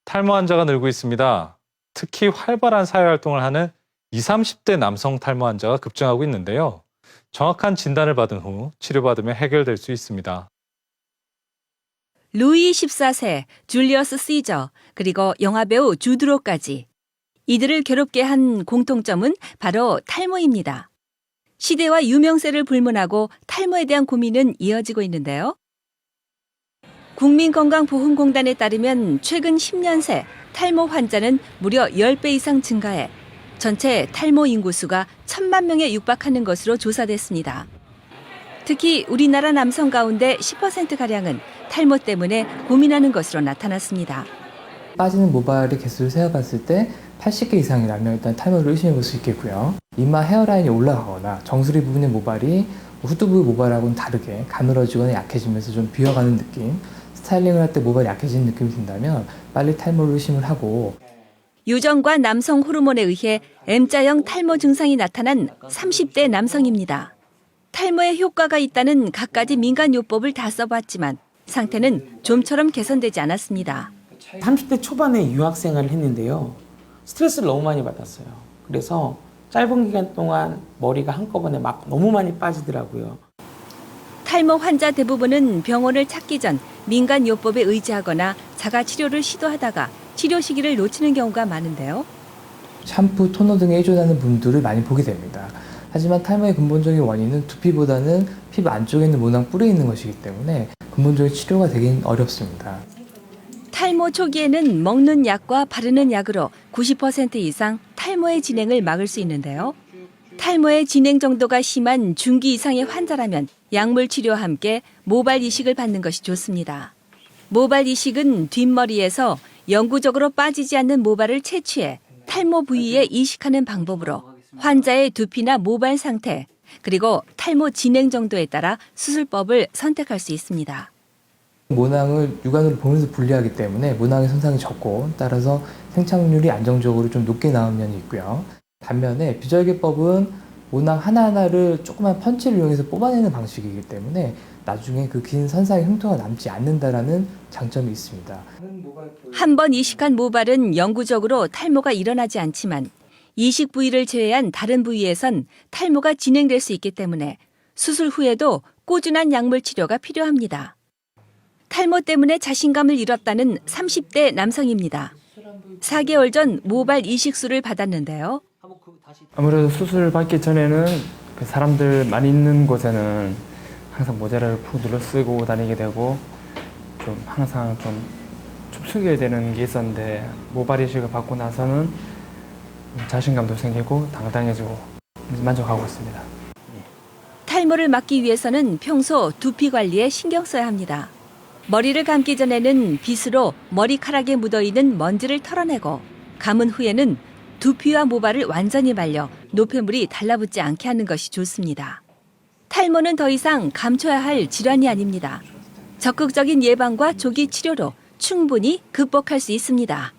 탈모 환자가 늘고 있습니다. 특히 활발한 사회활동을 하는 20, 30대 남성 탈모 환자가 급증하고 있는데요. 정확한 진단을 받은 후 치료받으면 해결될 수 있습니다. 루이 14세, 줄리어스 시저, 그리고 영화배우 주드로까지. 이들을 괴롭게 한 공통점은 바로 탈모입니다. 시대와 유명세를 불문하고 탈모에 대한 고민은 이어지고 있는데요. 국민건강보험공단에 따르면 최근 10년 새 탈모 환자는 무려 10배 이상 증가해 전체 탈모 인구수가 1,000만 명에 육박하는 것으로 조사됐습니다. 특히 우리나라 남성 가운데 10%가량은 탈모 때문에 고민하는 것으로 나타났습니다. 빠지는 모발의 개수를 세어봤을 때 80개 이상이라면 일단 탈모를 의심해 볼 수 있겠고요. 이마 헤어라인이 올라가거나 정수리 부분의 모발이 후두부 모발하고는 다르게 가늘어지거나 약해지면서 좀 비어가는 느낌, 스타일링을 할 때 모발이 약해지는 느낌이 든다면 빨리 탈모를 의심을 하고, 유전과 남성 호르몬에 의해 M자형 탈모 증상이 나타난 30대 남성입니다. 탈모에 효과가 있다는 갖가지 민간요법을 다 써봤지만 상태는 좀처럼 개선되지 않았습니다. 30대 초반에 유학생활을 했는데요. 스트레스를 너무 많이 받았어요. 그래서 짧은 기간 동안 머리가 한꺼번에 막 너무 많이 빠지더라고요. 탈모 환자 대부분은 병원을 찾기 전 민간요법에 의지하거나 자가 치료를 시도하다가 치료 시기를 놓치는 경우가 많은데요. 샴푸, 토너 등에 의존하는 분들을 많이 보게 됩니다. 하지만 탈모의 근본적인 원인은 두피보다는 피부 안쪽에 있는 모낭 뿔에 있는 것이기 때문에 근본적인 치료가 되긴 어렵습니다. 탈모 초기에는 먹는 약과 바르는 약으로 90% 이상 탈모의 진행을 막을 수 있는데요. 탈모의 진행 정도가 심한 중기 이상의 환자라면 약물 치료와 함께 모발 이식을 받는 것이 좋습니다. 모발 이식은 뒷머리에서 영구적으로 빠지지 않는 모발을 채취해 탈모 부위에 이식하는 방법으로 환자의 두피나 모발 상태, 그리고 탈모 진행 정도에 따라 수술법을 선택할 수 있습니다. 모낭을 육안으로 보면서 분리하기 때문에 모낭의 손상이 적고 따라서 생착률이 안정적으로 좀 높게 나오는 면이 있고요. 반면에 비절개법은 모낭 하나하나를 조그만 펀치를 이용해서 뽑아내는 방식이기 때문에 나중에 그 긴 선상의 흉터가 남지 않는다라는 장점이 있습니다. 한 번 이식한 모발은 영구적으로 탈모가 일어나지 않지만 이식 부위를 제외한 다른 부위에선 탈모가 진행될 수 있기 때문에 수술 후에도 꾸준한 약물 치료가 필요합니다. 탈모 때문에 자신감을 잃었다는 30대 남성입니다. 4개월 전 모발 이식술을 받았는데요. 아무래도 수술 받기 전에는 그 사람들 많이 있는 곳에는 항상 모자를 푹 눌러 쓰고 다니게 되고 좀 항상 좀 춥게 되는 게 있었는데 모발 이식을 받고 나서는 자신감도 생기고 당당해지고 만족하고 있습니다. 탈모를 막기 위해서는 평소 두피 관리에 신경 써야 합니다. 머리를 감기 전에는 빗으로 머리카락에 묻어있는 먼지를 털어내고 감은 후에는 두피와 모발을 완전히 말려 노폐물이 달라붙지 않게 하는 것이 좋습니다. 탈모는 더 이상 감춰야 할 질환이 아닙니다. 적극적인 예방과 조기 치료로 충분히 극복할 수 있습니다.